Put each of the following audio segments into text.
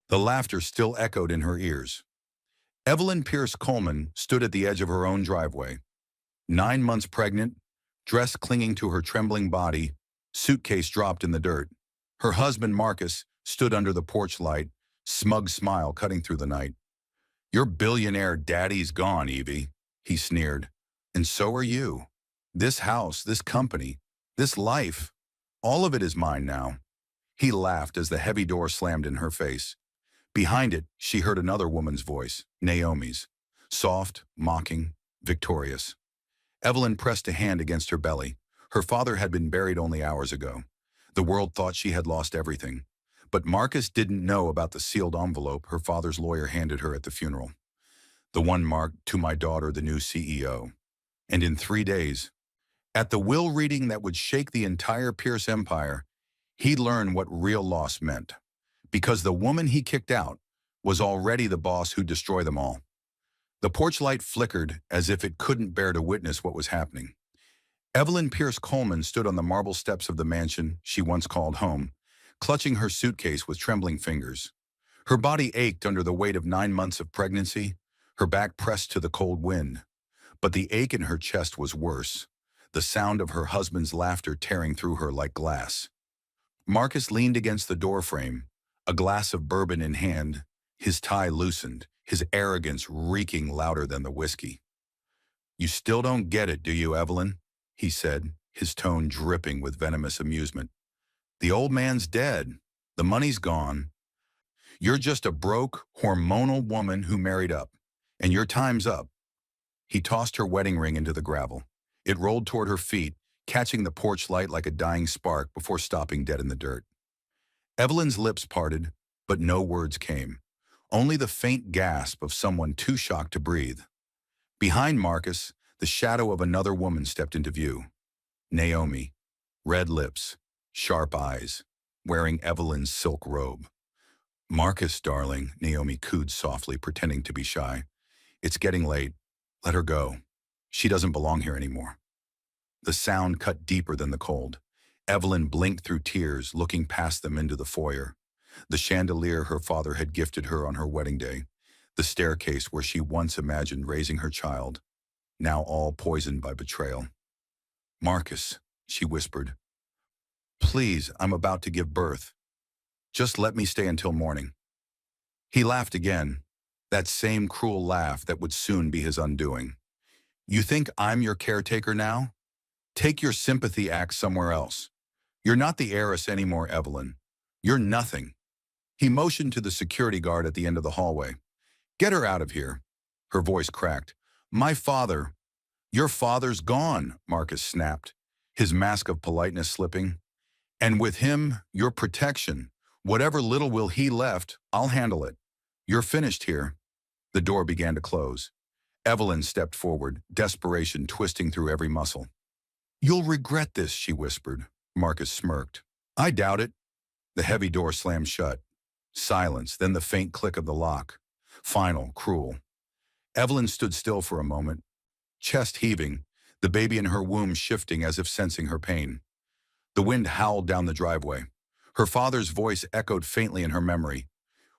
The laughter still echoed in her ears. Evelyn Pierce Coleman stood at the edge of her own driveway. 9 months pregnant, dress clinging to her trembling body, suitcase dropped in the dirt. Her husband Marcus stood under the porch light, smug smile cutting through the night. "Your billionaire daddy's gone, Evie," he sneered. "And so are you. This house, this company, this life, all of it is mine now." He laughed as the heavy door slammed in her face. Behind it, she heard another woman's voice, Naomi's. Soft, mocking, victorious. Evelyn pressed a hand against her belly. Her father had been buried only hours ago. The world thought she had lost everything. But Marcus didn't know about the sealed envelope her father's lawyer handed her at the funeral. The one marked, "To my daughter, the new CEO." And in 3 days, at the will reading that would shake the entire Pierce empire, he'd learn what real loss meant. Because the woman he kicked out was already the boss who'd destroy them all. The porch light flickered as if it couldn't bear to witness what was happening. Evelyn Pierce Coleman stood on the marble steps of the mansion she once called home, clutching her suitcase with trembling fingers. Her body ached under the weight of 9 months of pregnancy, her back pressed to the cold wind. But the ache in her chest was worse, the sound of her husband's laughter tearing through her like glass. Marcus leaned against the doorframe, a glass of bourbon in hand, his tie loosened, his arrogance reeking louder than the whiskey. "You still don't get it, do you, Evelyn?" he said, his tone dripping with venomous amusement. "The old man's dead. The money's gone. You're just a broke, hormonal woman who married up. And your time's up." He tossed her wedding ring into the gravel. It rolled toward her feet, catching the porch light like a dying spark before stopping dead in the dirt. Evelyn's lips parted, but no words came. Only the faint gasp of someone too shocked to breathe. Behind Marcus, the shadow of another woman stepped into view. Naomi, red lips, sharp eyes, wearing Evelyn's silk robe. "Marcus, darling," Naomi cooed softly, pretending to be shy. "It's getting late. Let her go. She doesn't belong here anymore." The sound cut deeper than the cold. Evelyn blinked through tears, looking past them into the foyer. The chandelier her father had gifted her on her wedding day. The staircase where she once imagined raising her child. Now all poisoned by betrayal. "Marcus," she whispered. "Please, I'm about to give birth. Just let me stay until morning." He laughed again, that same cruel laugh that would soon be his undoing. "You think I'm your caretaker now? Take your sympathy act somewhere else. You're not the heiress anymore, Evelyn. You're nothing." He motioned to the security guard at the end of the hallway. "Get her out of here." Her voice cracked. "My father—" "Your father's gone," Marcus snapped, his mask of politeness slipping. "And with him, your protection. Whatever little will he left, I'll handle it. You're finished here." The door began to close. Evelyn stepped forward, desperation twisting through every muscle. "You'll regret this," she whispered. Marcus smirked. "I doubt it." The heavy door slammed shut. Silence, then the faint click of the lock. Final, cruel. Evelyn stood still for a moment, chest heaving, the baby in her womb shifting as if sensing her pain. The wind howled down the driveway. Her father's voice echoed faintly in her memory.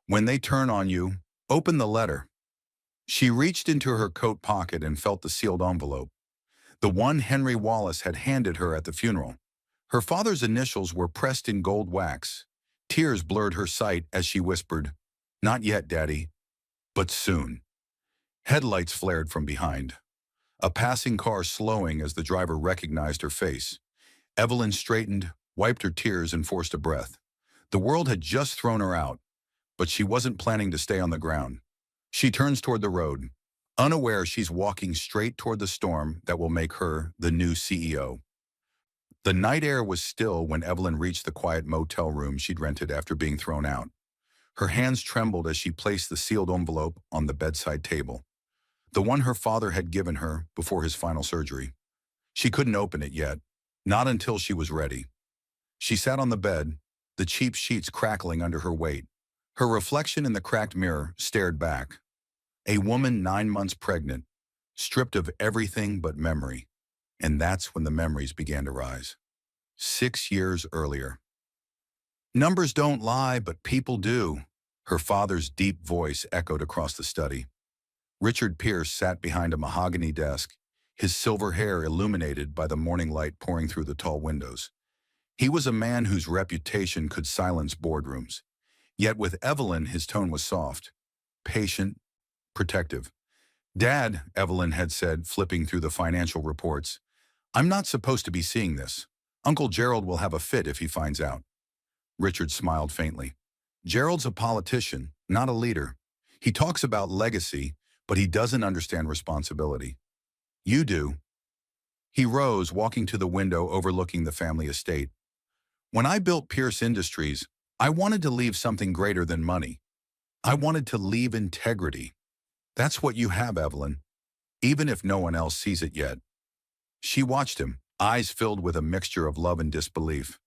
"When they turn on you, open the letter." She reached into her coat pocket and felt the sealed envelope. The one Henry Wallace had handed her at the funeral. Her father's initials were pressed in gold wax. Tears blurred her sight as she whispered, "Not yet, Daddy, but soon." Headlights flared from behind. A passing car slowing as the driver recognized her face. Evelyn straightened, wiped her tears, and forced a breath. The world had just thrown her out, but she wasn't planning to stay on the ground. She turns toward the road, unaware she's walking straight toward the storm that will make her the new CEO. The night air was still when Evelyn reached the quiet motel room she'd rented after being thrown out. Her hands trembled as she placed the sealed envelope on the bedside table, the one her father had given her before his final surgery. She couldn't open it yet, not until she was ready. She sat on the bed, the cheap sheets crackling under her weight. Her reflection in the cracked mirror stared back. A woman 9 months pregnant, stripped of everything but memory. And that's when the memories began to rise. 6 years earlier. "Numbers don't lie, but people do." Her father's deep voice echoed across the study. Richard Pierce sat behind a mahogany desk, his silver hair illuminated by the morning light pouring through the tall windows. He was a man whose reputation could silence boardrooms. Yet with Evelyn, his tone was soft, patient, protective. "Dad," Evelyn had said, flipping through the financial reports, "I'm not supposed to be seeing this. Uncle Gerald will have a fit if he finds out." Richard smiled faintly. "Gerald's a politician, not a leader. He talks about legacy, but he doesn't understand responsibility. You do." He rose, walking to the window overlooking the family estate. "When I built Pierce Industries, I wanted to leave something greater than money. I wanted to leave integrity. That's what you have, Evelyn, even if no one else sees it yet." She watched him, eyes filled with a mixture of love and disbelief.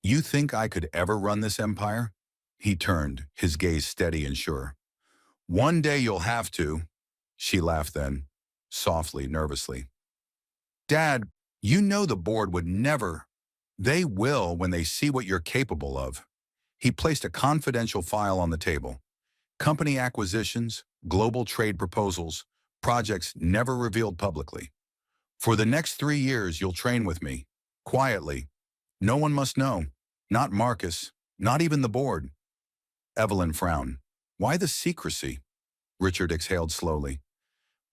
"You think I could ever run this empire?" He turned, his gaze steady and sure. "One day you'll have to." She laughed then, softly, nervously. "Dad, you know the board would never." "They will when they see what you're capable of." He placed a confidential file on the table. Company acquisitions, global trade proposals, projects never revealed publicly. "For the next 3 years, you'll train with me, quietly. No one must know. Not Marcus, not even the board." Evelyn frowned. "Why the secrecy?" Richard exhaled slowly.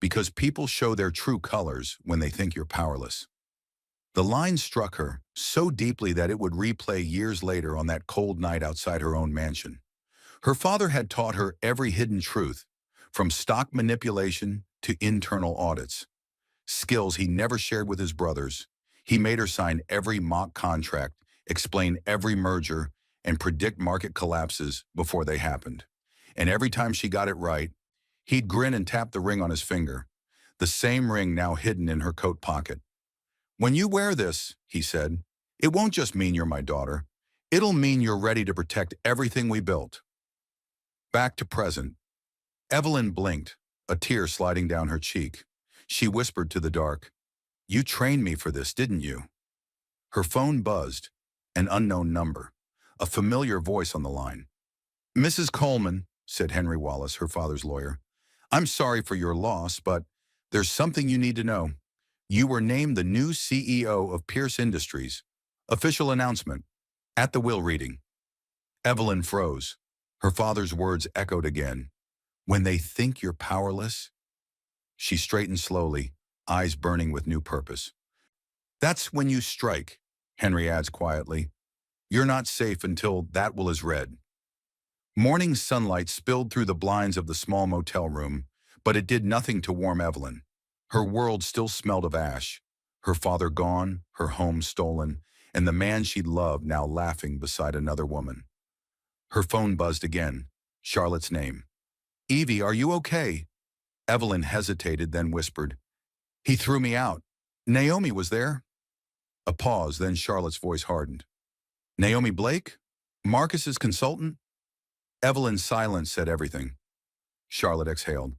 "Because people show their true colors when they think you're powerless." The line struck her so deeply that it would replay years later on that cold night outside her own mansion. Her father had taught her every hidden truth, from stock manipulation to internal audits. Skills he never shared with his brothers. He made her sign every mock contract, explain every merger, and predict market collapses before they happened. And every time she got it right, he'd grin and tap the ring on his finger, the same ring now hidden in her coat pocket. "When you wear this," he said, "it won't just mean you're my daughter. It'll mean you're ready to protect everything we built." Back to present. Evelyn blinked, a tear sliding down her cheek. She whispered to the dark, "You trained me for this, didn't you?" Her phone buzzed, an unknown number, a familiar voice on the line. "Mrs. Coleman," said Henry Wallace, her father's lawyer, "I'm sorry for your loss, but there's something you need to know. You were named the new CEO of Pierce Industries. Official announcement. At the will reading." Evelyn froze. Her father's words echoed again. "When they think you're powerless." She straightened slowly, eyes burning with new purpose. "That's when you strike," Henry adds quietly. "You're not safe until that will is read." Morning sunlight spilled through the blinds of the small motel room, but it did nothing to warm Evelyn. Her world still smelled of ash. Her father gone, her home stolen, and the man she'd loved now laughing beside another woman. Her phone buzzed again. Charlotte's name. "Evie, are you okay?" Evelyn hesitated, then whispered, "He threw me out. Naomi was there." A pause, then Charlotte's voice hardened. "Naomi Blake? Marcus's consultant?" Evelyn's silence said everything. Charlotte exhaled.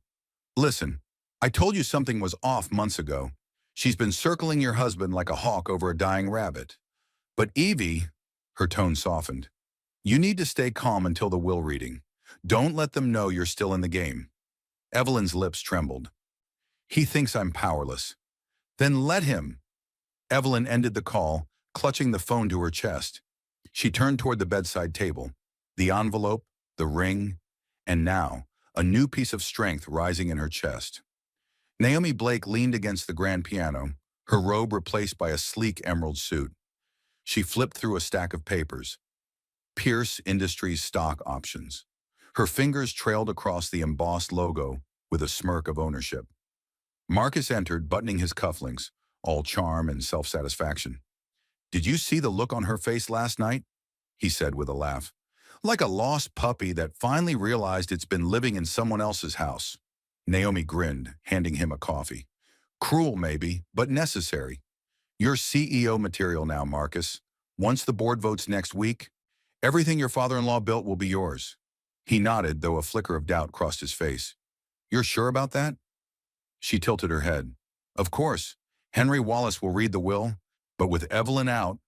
"Listen, I told you something was off months ago. She's been circling your husband like a hawk over a dying rabbit. But Evie," her tone softened, "you need to stay calm until the will reading. Don't let them know you're still in the game." Evelyn's lips trembled. "He thinks I'm powerless." "Then let him." Evelyn ended the call, clutching the phone to her chest. She turned toward the bedside table. The envelope, the ring, and now, a new piece of strength rising in her chest. Naomi Blake leaned against the grand piano, her robe replaced by a sleek emerald suit. She flipped through a stack of papers. Pierce Industries stock options. Her fingers trailed across the embossed logo with a smirk of ownership. Marcus entered, buttoning his cufflinks, all charm and self-satisfaction. "Did you see the look on her face last night?" he said with a laugh. "Like a lost puppy that finally realized it's been living in someone else's house." Naomi grinned, handing him a coffee. "Cruel, maybe, but necessary. You're CEO material now, Marcus. Once the board votes next week, everything your father-in-law built will be yours." He nodded, though a flicker of doubt crossed his face. "You're sure about that?" She tilted her head. "Of course. Henry Wallace will read the will, but with Evelyn out,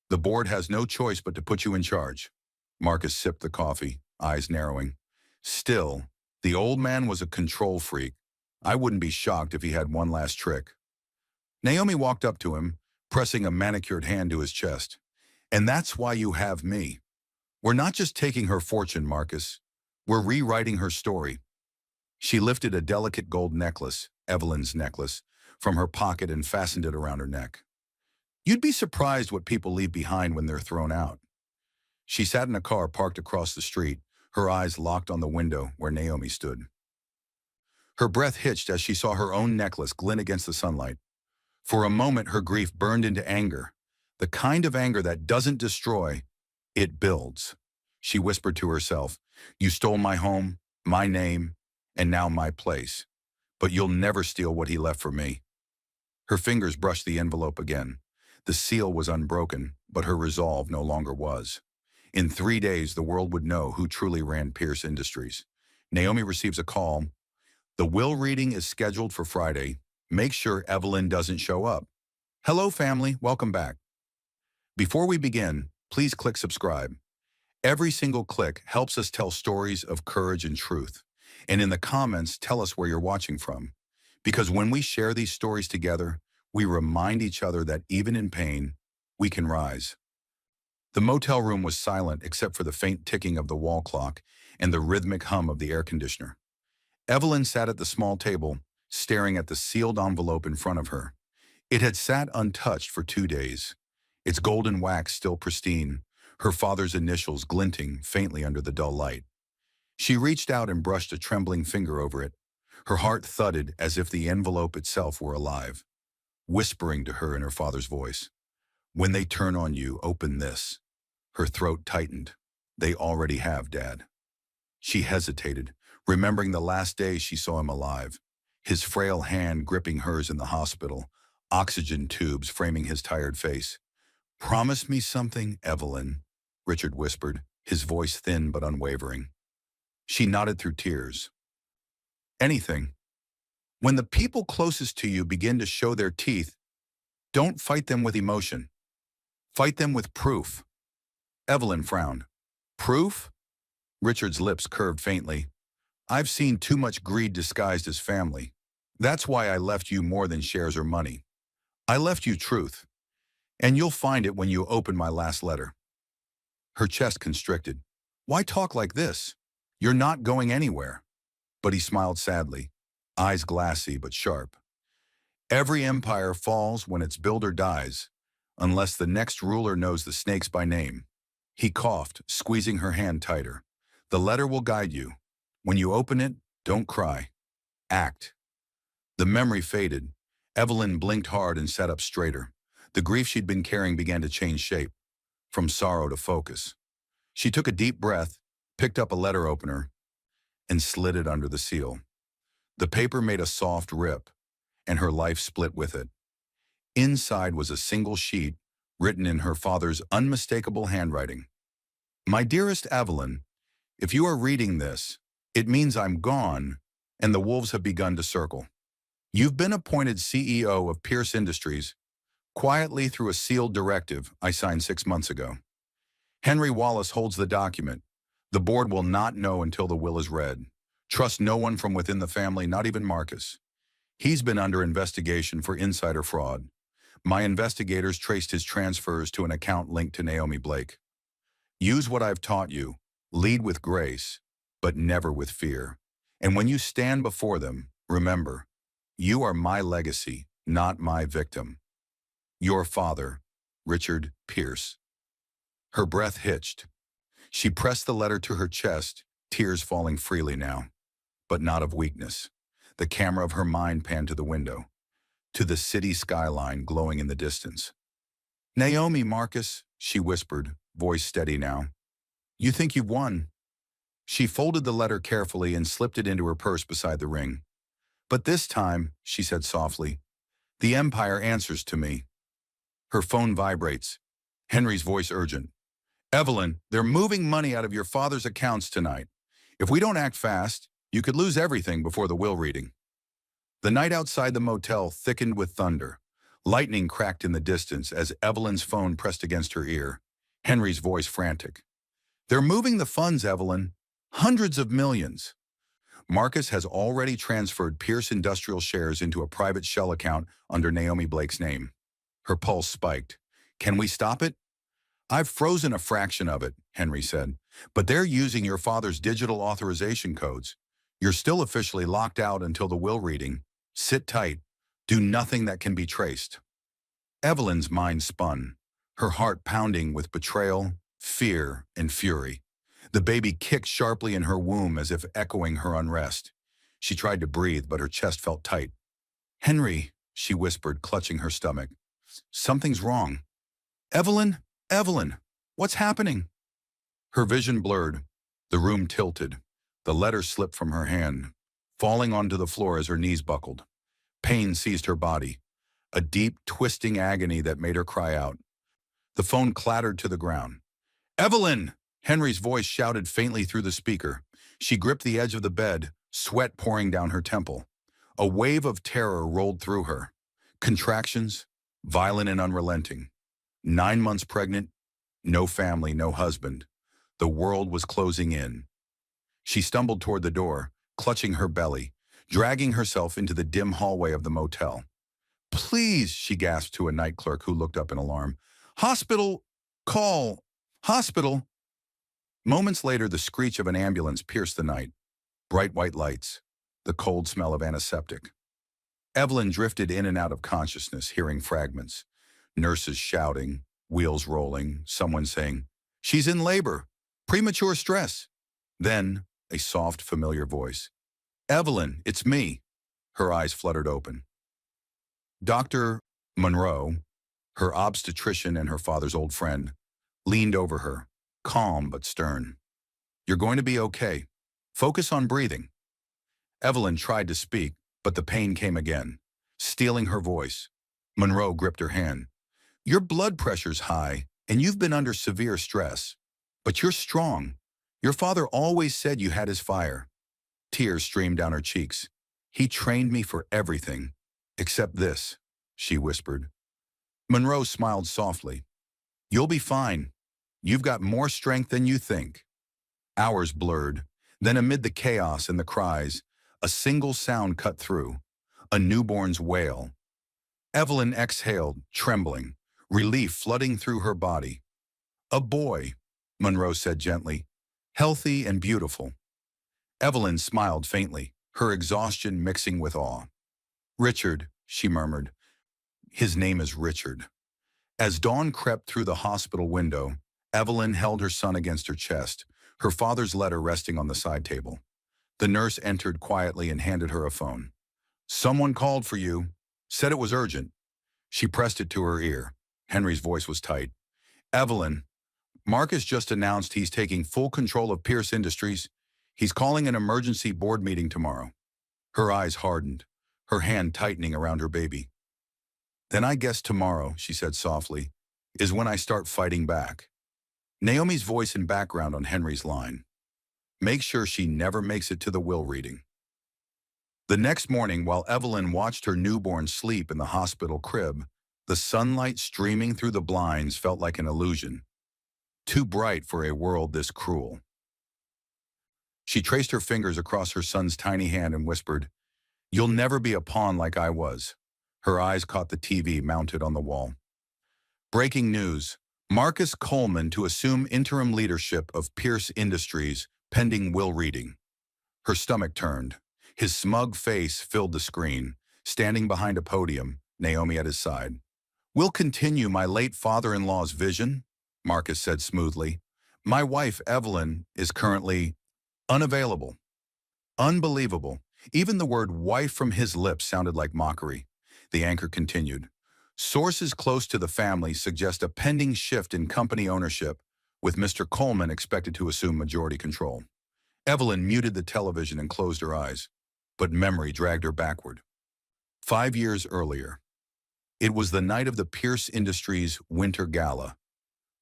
the board has no choice but to put you in charge." Marcus sipped the coffee, eyes narrowing. Still, the old man was a control freak. I wouldn't be shocked if he had one last trick. Naomi walked up to him, pressing a manicured hand to his chest. And that's why you have me. We're not just taking her fortune, Marcus. We're rewriting her story. She lifted a delicate gold necklace, Evelyn's necklace, from her pocket and fastened it around her neck. You'd be surprised what people leave behind when they're thrown out. She sat in a car parked across the street, her eyes locked on the window where Naomi stood. Her breath hitched as she saw her own necklace glint against the sunlight. For a moment, her grief burned into anger, the kind of anger that doesn't destroy, it builds. She whispered to herself, "You stole my home, my name, and now my place. But you'll never steal what he left for me." Her fingers brushed the envelope again. The seal was unbroken, but her resolve no longer was. In 3 days, the world would know who truly ran Pierce Industries. Naomi receives a call. The will reading is scheduled for Friday. Make sure Evelyn doesn't show up. Hello, family. Welcome back. Before we begin, please click subscribe. Every single click helps us tell stories of courage and truth. And in the comments, tell us where you're watching from. Because when we share these stories together, we remind each other that even in pain, we can rise. The motel room was silent except for the faint ticking of the wall clock and the rhythmic hum of the air conditioner. Evelyn sat at the small table, staring at the sealed envelope in front of her. It had sat untouched for 2 days, its golden wax still pristine, her father's initials glinting faintly under the dull light. She reached out and brushed a trembling finger over it. Her heart thudded as if the envelope itself were alive, whispering to her in her father's voice, "When they turn on you, open this." Her throat tightened. "They already have, Dad." She hesitated, remembering the last day she saw him alive, his frail hand gripping hers in the hospital, oxygen tubes framing his tired face. "Promise me something, Evelyn," Richard whispered, his voice thin but unwavering. She nodded through tears. "Anything. When the people closest to you begin to show their teeth, don't fight them with emotion. Fight them with proof." Evelyn frowned. "Proof?" Richard's lips curved faintly. "I've seen too much greed disguised as family. That's why I left you more than shares or money. I left you truth. And you'll find it when you open my last letter." Her chest constricted. "Why talk like this? You're not going anywhere." But he smiled sadly, eyes glassy but sharp. "Every empire falls when its builder dies, unless the next ruler knows the snakes by name." He coughed, squeezing her hand tighter. "The letter will guide you. When you open it, don't cry. Act." The memory faded. Evelyn blinked hard and sat up straighter. The grief she'd been carrying began to change shape, from sorrow to focus. She took a deep breath, picked up a letter opener, and slid it under the seal. The paper made a soft rip, and her life split with it. Inside was a single sheet, written in her father's unmistakable handwriting. "My dearest Evelyn, if you are reading this, it means I'm gone, and the wolves have begun to circle. You've been appointed CEO of Pierce Industries, quietly through a sealed directive I signed 6 months ago. Henry Wallace holds the document. The board will not know until the will is read. Trust no one from within the family, not even Marcus. He's been under investigation for insider fraud. My investigators traced his transfers to an account linked to Naomi Blake. Use what I've taught you. Lead with grace, but never with fear. And when you stand before them, remember, you are my legacy, not my victim. Your father, Richard Pierce." Her breath hitched. She pressed the letter to her chest, tears falling freely now, but not of weakness. The camera of her mind panned to the window, to the city skyline glowing in the distance. "Naomi, Marcus," she whispered, voice steady now. "You think you've won." She folded the letter carefully and slipped it into her purse beside the ring. "But this time," she said softly, "the Empire answers to me." Her phone vibrates. Henry's voice urgent. "Evelyn, they're moving money out of your father's accounts tonight. If we don't act fast, you could lose everything before the will reading." The night outside the motel thickened with thunder. Lightning cracked in the distance as Evelyn's phone pressed against her ear. Henry's voice frantic. "They're moving the funds, Evelyn. Hundreds of millions. Marcus has already transferred Pierce Industrial shares into a private shell account under Naomi Blake's name. Her pulse spiked. Can we stop it? I've frozen a fraction of it, Henry said. But they're using your father's digital authorization codes. You're still officially locked out until the will reading. Sit tight. Do nothing that can be traced. Evelyn's mind spun, her heart pounding with betrayal, fear, and fury. The baby kicked sharply in her womb as if echoing her unrest. She tried to breathe, but her chest felt tight. Henry, she whispered, clutching her stomach. Something's wrong. Evelyn? Evelyn, what's happening? Her vision blurred. The room tilted. The letter slipped from her hand, falling onto the floor as her knees buckled. Pain seized her body, a deep, twisting agony that made her cry out. The phone clattered to the ground. Evelyn! Henry's voice shouted faintly through the speaker. She gripped the edge of the bed, sweat pouring down her temple. A wave of terror rolled through her. Contractions, violent and unrelenting. 9 months pregnant, no family, no husband. The world was closing in. She stumbled toward the door, clutching her belly, dragging herself into the dim hallway of the motel. Please, she gasped to a night clerk who looked up in alarm. Hospital, call, hospital. Moments later, the screech of an ambulance pierced the night. Bright white lights, the cold smell of antiseptic. Evelyn drifted in and out of consciousness, hearing fragments. Nurses shouting, wheels rolling, someone saying, she's in labor, premature stress. Then, a soft, familiar voice. Evelyn, it's me. Her eyes fluttered open. Dr. Monroe, her obstetrician and her father's old friend, leaned over her, calm but stern. You're going to be okay. Focus on breathing. Evelyn tried to speak, but the pain came again, stealing her voice. Monroe gripped her hand. Your blood pressure's high, and you've been under severe stress. But you're strong. Your father always said you had his fire. Tears streamed down her cheeks. He trained me for everything, except this, she whispered. Monroe smiled softly. You'll be fine. You've got more strength than you think. Hours blurred. Then amid the chaos and the cries, a single sound cut through. A newborn's wail. Evelyn exhaled, trembling, relief flooding through her body. A boy, Monroe said gently, healthy and beautiful. Evelyn smiled faintly, her exhaustion mixing with awe. Richard, she murmured. His name is Richard. As dawn crept through the hospital window, Evelyn held her son against her chest, her father's letter resting on the side table. The nurse entered quietly and handed her a phone. Someone called for you, said it was urgent. She pressed it to her ear. Henry's voice was tight. Evelyn, Marcus just announced he's taking full control of Pierce Industries. He's calling an emergency board meeting tomorrow. Her eyes hardened, her hand tightening around her baby. Then I guess tomorrow, she said softly, is when I start fighting back. Naomi's voice in background on Henry's line. Make sure she never makes it to the will reading. The next morning, while Evelyn watched her newborn sleep in the hospital crib, the sunlight streaming through the blinds felt like an illusion. Too bright for a world this cruel. She traced her fingers across her son's tiny hand and whispered, You'll never be a pawn like I was. Her eyes caught the TV mounted on the wall. Breaking news. Marcus Coleman to assume interim leadership of Pierce Industries, pending will reading. Her stomach turned. His smug face filled the screen. Standing behind a podium, Naomi at his side. We'll continue my late father-in-law's vision, Marcus said smoothly. My wife, Evelyn, is currently unavailable. Unbelievable. Even the word wife from his lips sounded like mockery. The anchor continued. Sources close to the family suggest a pending shift in company ownership, with Mr. Coleman expected to assume majority control. Evelyn muted the television and closed her eyes, but memory dragged her backward. 5 years earlier. It was the night of the Pierce Industries Winter Gala.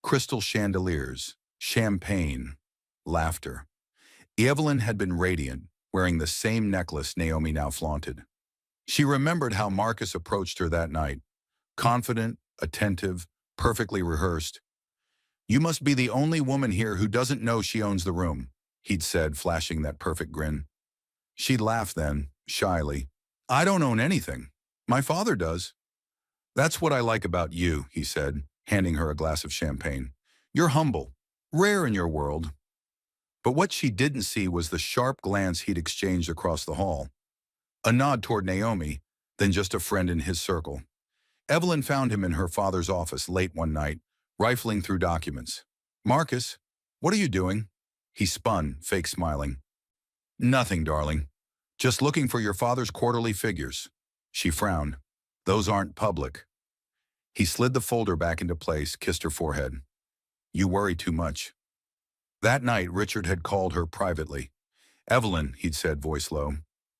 Crystal chandeliers, champagne, laughter. Evelyn had been radiant, wearing the same necklace Naomi now flaunted. She remembered how Marcus approached her that night, confident, attentive, perfectly rehearsed. You must be the only woman here who doesn't know she owns the room. he'd said, flashing that perfect grin. She laughed then, shyly. I don't own anything. My father does. That's what I like about you, he said, handing her a glass of champagne. You're humble, rare in your world. But what she didn't see was the sharp glance he'd exchanged across the hall. A nod toward Naomi, then just a friend in his circle. Evelyn found him in her father's office late one night, rifling through documents. Marcus, what are you doing? He spun, fake smiling. Nothing, darling. Just looking for your father's quarterly figures. She frowned. Those aren't public. He slid the folder back into place, kissed her forehead. You worry too much. That night, Richard had called her privately. Evelyn, he'd said, voice low.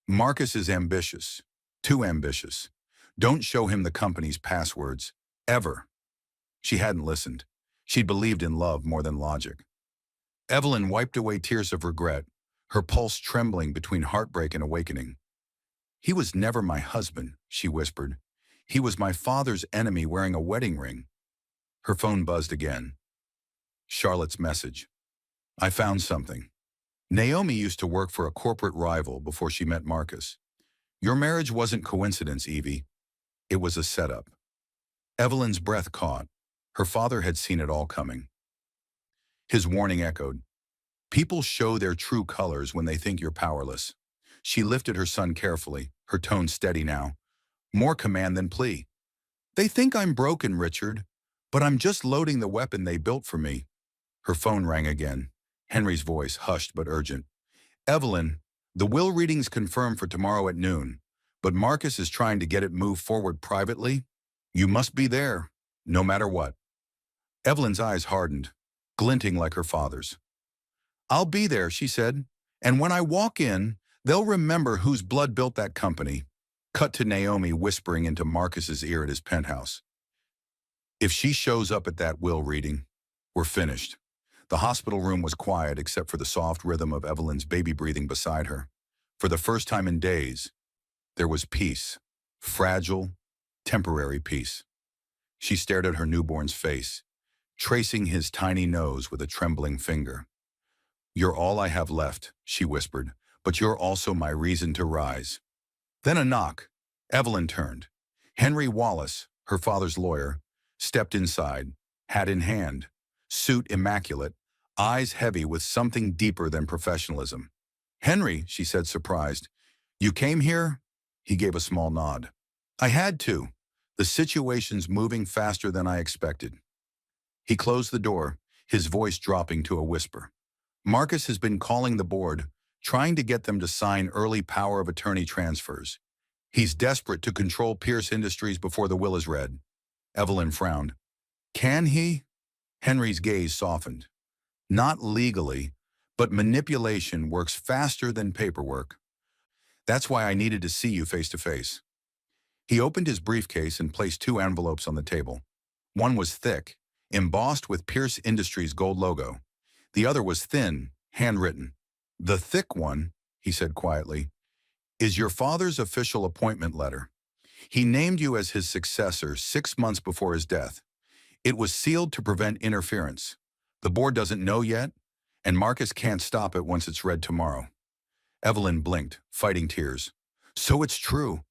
Marcus is ambitious. Too ambitious. Don't show him the company's passwords. Ever. She hadn't listened. She'd believed in love more than logic. Evelyn wiped away tears of regret, her pulse trembling between heartbreak and awakening. He was never my husband, she whispered. He was my father's enemy wearing a wedding ring. Her phone buzzed again. Charlotte's message. I found something. Naomi used to work for a corporate rival before she met Marcus. Your marriage wasn't coincidence, Evie. It was a setup. Evelyn's breath caught. Her father had seen it all coming. His warning echoed. People show their true colors when they think you're powerless. She lifted her son carefully, her tone steady now. More command than plea. They think I'm broken, Richard, but I'm just loading the weapon they built for me. Her phone rang again. Henry's voice, hushed but urgent. Evelyn, the will reading's confirmed for tomorrow at noon, but Marcus is trying to get it moved forward privately. You must be there, no matter what. Evelyn's eyes hardened, glinting like her father's. I'll be there, she said, and when I walk in, they'll remember whose blood built that company. Cut to Naomi whispering into Marcus's ear at his penthouse. If she shows up at that will reading, we're finished. The hospital room was quiet except for the soft rhythm of Evelyn's baby breathing beside her. For the first time in days, there was peace. Fragile, temporary peace. She stared at her newborn's face, tracing his tiny nose with a trembling finger. You're all I have left, she whispered, but you're also my reason to rise. Then a knock. Evelyn turned. Henry Wallace, her father's lawyer, stepped inside, hat in hand, suit immaculate, eyes heavy with something deeper than professionalism. Henry, she said, surprised. You came here? He gave a small nod. I had to. The situation's moving faster than I expected. He closed the door, his voice dropping to a whisper. Marcus has been calling the board, trying to get them to sign early power of attorney transfers. He's desperate to control Pierce Industries before the will is read. Evelyn frowned. Can he? Henry's gaze softened. Not legally, but manipulation works faster than paperwork. That's why I needed to see you face to face. He opened his briefcase and placed 2 envelopes on the table. One was thick, embossed with Pierce Industries' gold logo. The other was thin, handwritten. The thick one, he said quietly, is your father's official appointment letter. He named you as his successor 6 months before his death. It was sealed to prevent interference. The board doesn't know yet, and Marcus can't stop it once it's read tomorrow. Evelyn blinked, fighting tears. So it's true.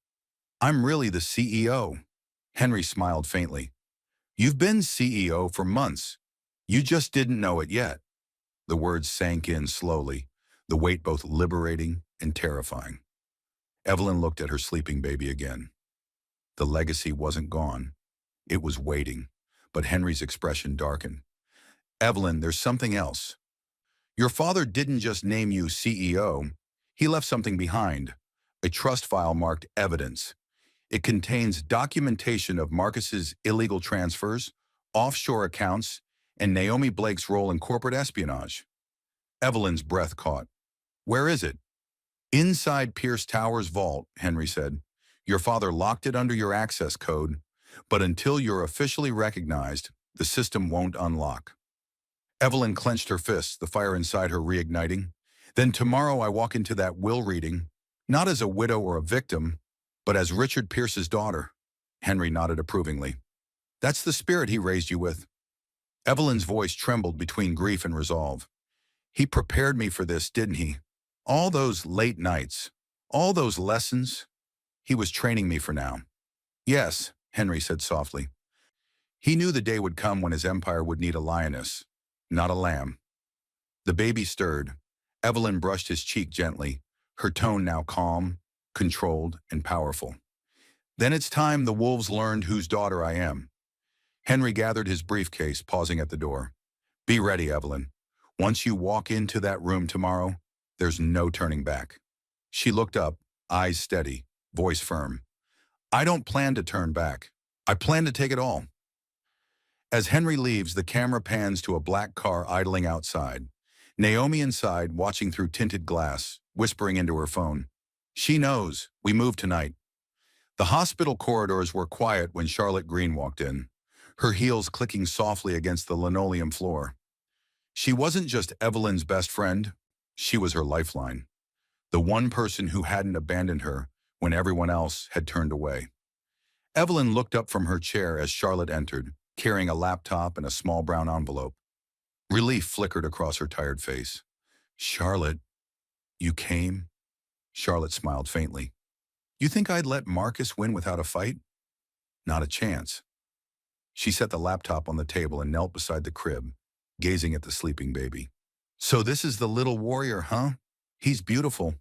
I'm really the CEO. Henry smiled faintly. You've been CEO for months. You just didn't know it yet. The words sank in slowly, the weight both liberating and terrifying. Evelyn looked at her sleeping baby again. The legacy wasn't gone. It was waiting, but Henry's expression darkened. Evelyn, there's something else. Your father didn't just name you CEO. He left something behind, a trust file marked evidence. It contains documentation of Marcus's illegal transfers, offshore accounts, and Naomi Blake's role in corporate espionage. Evelyn's breath caught. Where is it? Inside Pierce Tower's vault, Henry said. Your father locked it under your access code, but until you're officially recognized, the system won't unlock. Evelyn clenched her fists, the fire inside her reigniting. Then tomorrow I walk into that will reading, not as a widow or a victim, but as Richard Pierce's daughter. Henry nodded approvingly. That's the spirit he raised you with. Evelyn's voice trembled between grief and resolve. He prepared me for this, didn't he? All those late nights, all those lessons, he was training me for now. Yes, Henry said softly. He knew the day would come when his empire would need a lioness, not a lamb. The baby stirred. Evelyn brushed his cheek gently, her tone now calm, controlled, and powerful. Then it's time the wolves learned whose daughter I am. Henry gathered his briefcase, pausing at the door. Be ready, Evelyn. Once you walk into that room tomorrow, there's no turning back. She looked up, eyes steady, voice firm. I don't plan to turn back. I plan to take it all. As Henry leaves, the camera pans to a black car idling outside. Naomi inside, watching through tinted glass, whispering into her phone. She knows. We move tonight. The hospital corridors were quiet when Charlotte Green walked in, her heels clicking softly against the linoleum floor. She wasn't just Evelyn's best friend. She was her lifeline. The one person who hadn't abandoned her when everyone else had turned away. Evelyn looked up from her chair as Charlotte entered, carrying a laptop and a small brown envelope. Relief flickered across her tired face. Charlotte, you came? Charlotte smiled faintly. You think I'd let Marcus win without a fight? Not a chance. She set the laptop on the table and knelt beside the crib, gazing at the sleeping baby. So this is the little warrior, huh? He's beautiful.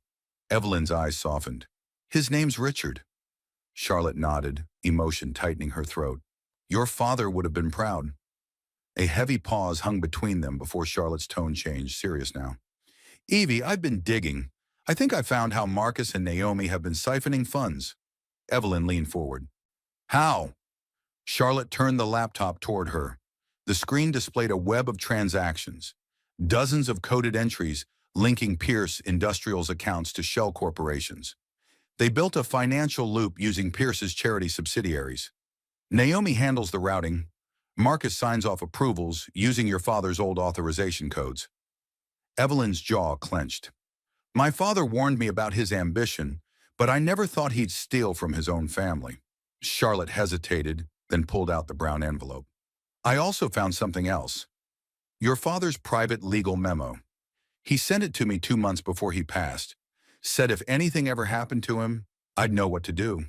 Evelyn's eyes softened. His name's Richard. Charlotte nodded, emotion tightening her throat. Your father would have been proud. A heavy pause hung between them before Charlotte's tone changed, serious now. Evie, I've been digging. I think I found how Marcus and Naomi have been siphoning funds. Evelyn leaned forward. How? Charlotte turned the laptop toward her. The screen displayed a web of transactions, dozens of coded entries linking Pierce Industrial's accounts to shell corporations. They built a financial loop using Pierce's charity subsidiaries. Naomi handles the routing. Marcus signs off approvals using your father's old authorization codes. Evelyn's jaw clenched. My father warned me about his ambition, but I never thought he'd steal from his own family. Charlotte hesitated, then pulled out the brown envelope. I also found something else. Your father's private legal memo. He sent it to me 2 months before he passed. Said if anything ever happened to him, I'd know what to do.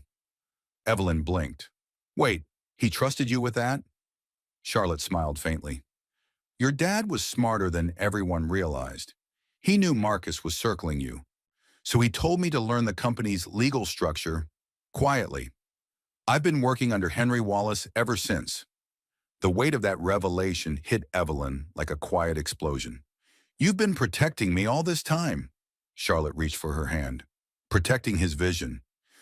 Evelyn blinked. Wait, he trusted you with that? Charlotte smiled faintly. Your dad was smarter than everyone realized. He knew Marcus was circling you. So he told me to learn the company's legal structure quietly. I've been working under Henry Wallace ever since. The weight of that revelation hit Evelyn like a quiet explosion. You've been protecting me all this time. Charlotte reached for her hand. Protecting his vision.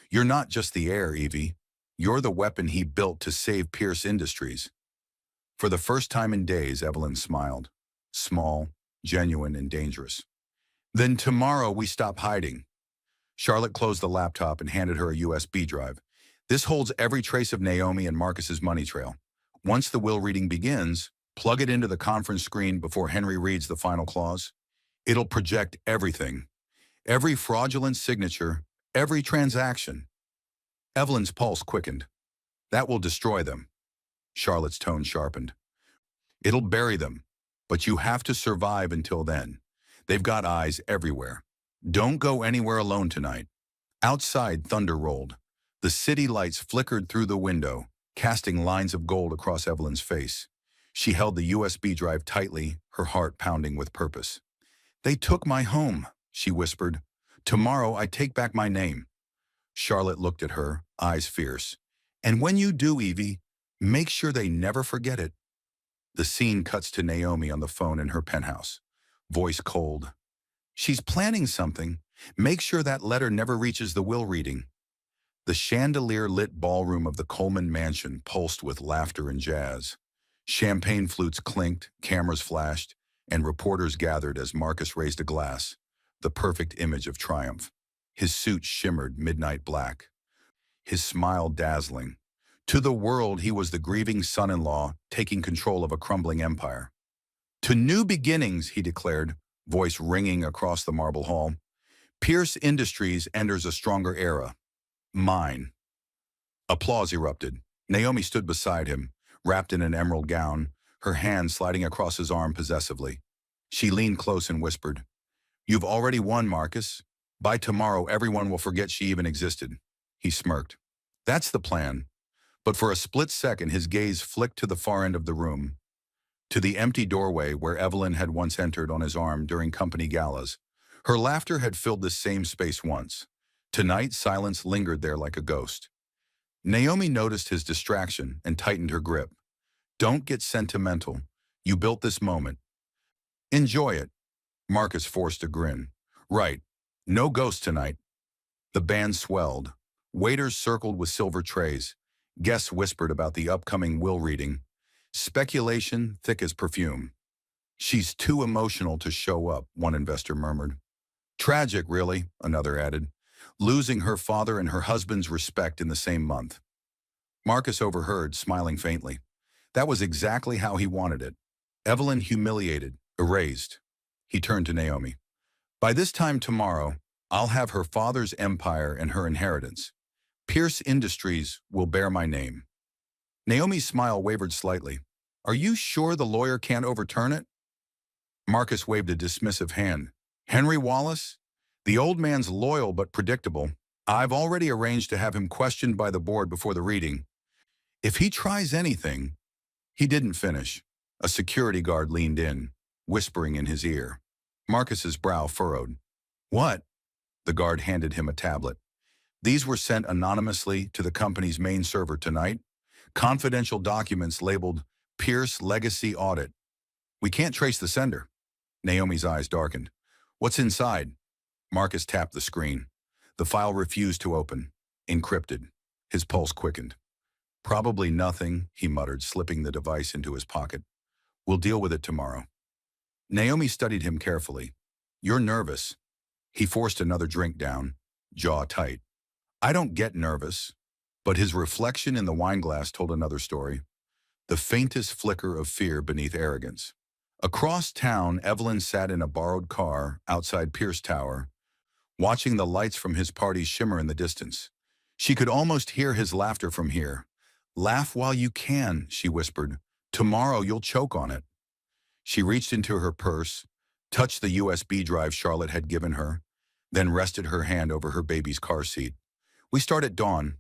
You're not just the heir, Evie. You're the weapon he built to save Pierce Industries. For the first time in days, Evelyn smiled. Small, genuine, and dangerous. Then tomorrow we stop hiding. Charlotte closed the laptop and handed her a USB drive. This holds every trace of Naomi and Marcus's money trail. Once the will reading begins, plug it into the conference screen before Henry reads the final clause. It'll project everything. Every fraudulent signature, every transaction. Evelyn's pulse quickened. That will destroy them. Charlotte's tone sharpened. It'll bury them, but you have to survive until then. They've got eyes everywhere. Don't go anywhere alone tonight. Outside, thunder rolled. The city lights flickered through the window, casting lines of gold across Evelyn's face. She held the USB drive tightly, her heart pounding with purpose. They took my home, she whispered. Tomorrow I take back my name. Charlotte looked at her, eyes fierce. And when you do, Evie, make sure they never forget it. The scene cuts to Naomi on the phone in her penthouse. Voice cold. She's planning something. Make sure that letter never reaches the will reading. The chandelier-lit ballroom of the Coleman mansion pulsed with laughter and jazz. Champagne flutes clinked, cameras flashed, and reporters gathered as Marcus raised a glass, the perfect image of triumph. His suit shimmered midnight black, his smile dazzling. To the world, he was the grieving son-in-law taking control of a crumbling empire. To new beginnings, he declared, voice ringing across the marble hall. Pierce Industries enters a stronger era. Mine. Applause erupted. Naomi stood beside him, wrapped in an emerald gown, her hand sliding across his arm possessively. She leaned close and whispered, "You've already won, Marcus. By tomorrow, everyone will forget she even existed." He smirked. "That's the plan." But for a split second, his gaze flicked to the far end of the room, to the empty doorway where Evelyn had once entered on his arm during company galas. Her laughter had filled this same space once. Tonight, silence lingered there like a ghost. Naomi noticed his distraction and tightened her grip. "Don't get sentimental. You built this moment. Enjoy it." Marcus forced a grin. "Right. No ghost tonight." The band swelled. Waiters circled with silver trays. Guests whispered about the upcoming will reading. Speculation thick as perfume. "She's too emotional to show up," one investor murmured. "Tragic, really," another added. "Losing her father and her husband's respect in the same month." Marcus overheard, smiling faintly. That was exactly how he wanted it. Evelyn humiliated, erased. He turned to Naomi. "By this time tomorrow, I'll have her father's empire and her inheritance. Pierce Industries will bear my name." Naomi's smile wavered slightly. "Are you sure the lawyer can't overturn it?" Marcus waved a dismissive hand. "Henry Wallace? The old man's loyal but predictable. I've already arranged to have him questioned by the board before the reading. If he tries anything—" He didn't finish. A security guard leaned in, whispering in his ear. Marcus's brow furrowed. "What?" The guard handed him a tablet. "These were sent anonymously to the company's main server tonight. Confidential documents labeled Pierce Legacy Audit. We can't trace the sender." Naomi's eyes darkened. "What's inside?" Marcus tapped the screen. The file refused to open. Encrypted. His pulse quickened. "Probably nothing," he muttered, slipping the device into his pocket. "We'll deal with it tomorrow." Naomi studied him carefully. "You're nervous." He forced another drink down, jaw tight. "I don't get nervous." But his reflection in the wineglass told another story. The faintest flicker of fear beneath arrogance. Across town, Evelyn sat in a borrowed car outside Pierce Tower, watching the lights from his party shimmer in the distance. She could almost hear his laughter from here. "Laugh while you can," she whispered. "Tomorrow you'll choke on it." She reached into her purse, touched the USB drive Charlotte had given her, then rested her hand over her baby's car seat. "We start at dawn."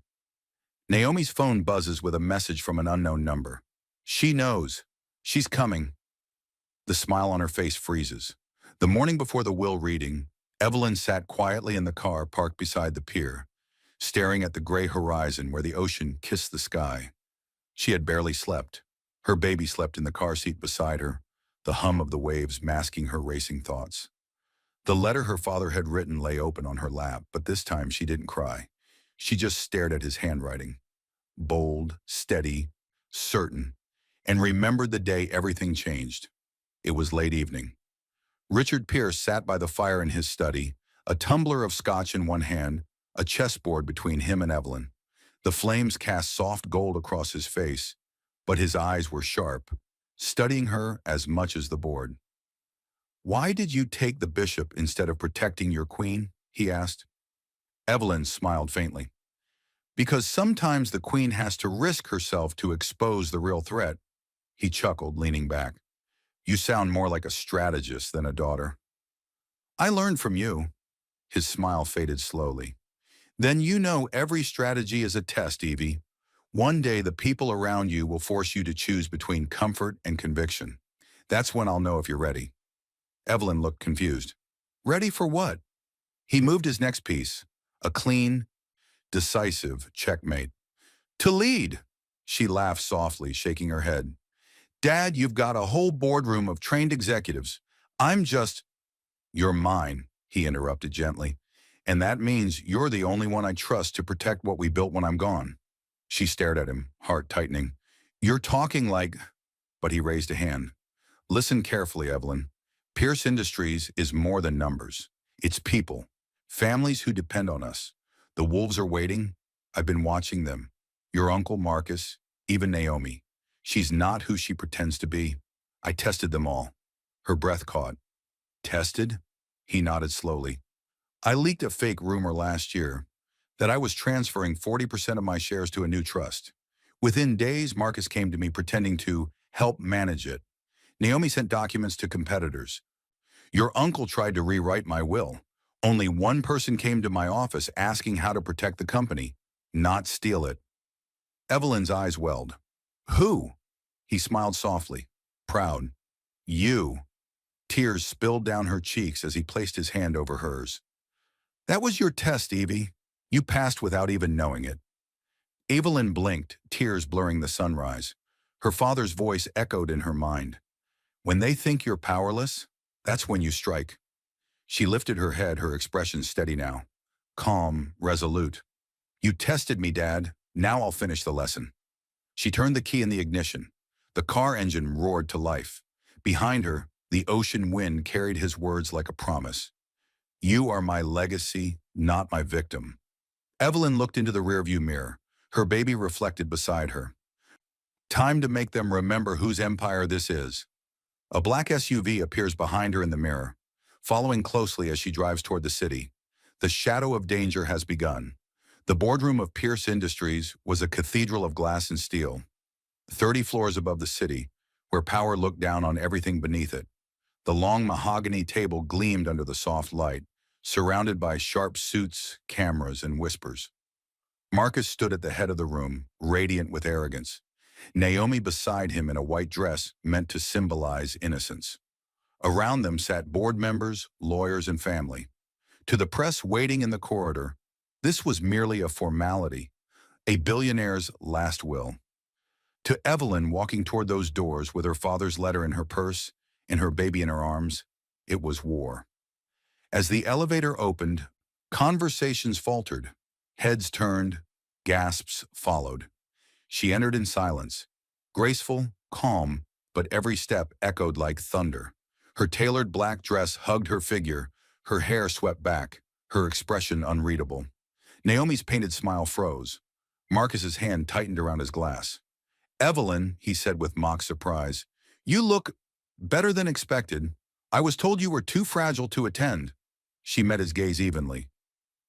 Naomi's phone buzzes with a message from an unknown number. She knows. She's coming. The smile on her face freezes. The morning before the will reading, Evelyn sat quietly in the car parked beside the pier, staring at the gray horizon where the ocean kissed the sky. She had barely slept. Her baby slept in the car seat beside her, the hum of the waves masking her racing thoughts. The letter her father had written lay open on her lap, but this time she didn't cry. She just stared at his handwriting. Bold, steady, certain, and remembered the day everything changed. It was late evening. Richard Pierce sat by the fire in his study, a tumbler of scotch in one hand, a chessboard between him and Evelyn. The flames cast soft gold across his face, but his eyes were sharp, studying her as much as the board. "Why did you take the bishop instead of protecting your queen?" he asked. Evelyn smiled faintly. "Because sometimes the queen has to risk herself to expose the real threat." He chuckled, leaning back. "You sound more like a strategist than a daughter." "I learned from you." His smile faded slowly. "Then you know every strategy is a test, Evie. One day the people around you will force you to choose between comfort and conviction. That's when I'll know if you're ready." Evelyn looked confused. "Ready for what?" He moved his next piece, a clean, decisive checkmate. "To lead." She laughed softly, shaking her head. "Dad, you've got a whole boardroom of trained executives. I'm just—" "You're mine," he interrupted gently. "And that means you're the only one I trust to protect what we built when I'm gone." She stared at him, heart tightening. "You're talking like—" But he raised a hand. "Listen carefully, Evelyn. Pierce Industries is more than numbers. It's people. Families who depend on us. The wolves are waiting. I've been watching them. Your uncle Marcus, even Naomi. She's not who she pretends to be. I tested them all." Her breath caught. "Tested?" He nodded slowly. "I leaked a fake rumor last year that I was transferring 40% of my shares to a new trust. Within days, Marcus came to me pretending to help manage it. Naomi sent documents to competitors, Your uncle tried to rewrite my will. Only one person came to my office asking how to protect the company, not steal it. Evelyn's eyes welled. Who? He smiled softly, proud. You. Tears spilled down her cheeks as he placed his hand over hers. That was your test, Evie. You passed without even knowing it. Evelyn blinked, tears blurring the sunrise. Her father's voice echoed in her mind. When they think you're powerless, that's when you strike. She lifted her head, her expression steady now. Calm, resolute. You tested me, Dad. Now I'll finish the lesson. She turned the key in the ignition. The car engine roared to life. Behind her, the ocean wind carried his words like a promise. You are my legacy, not my victim. Evelyn looked into the rearview mirror. Her baby reflected beside her. Time to make them remember whose empire this is. A black SUV appears behind her in the mirror, following closely as she drives toward the city. The shadow of danger has begun. The boardroom of Pierce Industries was a cathedral of glass and steel, 30 floors above the city, where power looked down on everything beneath it. The long mahogany table gleamed under the soft light, surrounded by sharp suits, cameras, and whispers. Marcus stood at the head of the room, radiant with arrogance. Naomi beside him in a white dress meant to symbolize innocence. Around them sat board members, lawyers, and family. To the press waiting in the corridor, this was merely a formality, a billionaire's last will. To Evelyn walking toward those doors with her father's letter in her purse and her baby in her arms, it was war. As the elevator opened, conversations faltered, heads turned, gasps followed. She entered in silence, graceful, calm, but every step echoed like thunder. Her tailored black dress hugged her figure, her hair swept back, her expression unreadable. Naomi's painted smile froze. Marcus's hand tightened around his glass. Evelyn, he said with mock surprise, you look better than expected. I was told you were too fragile to attend. She met his gaze evenly.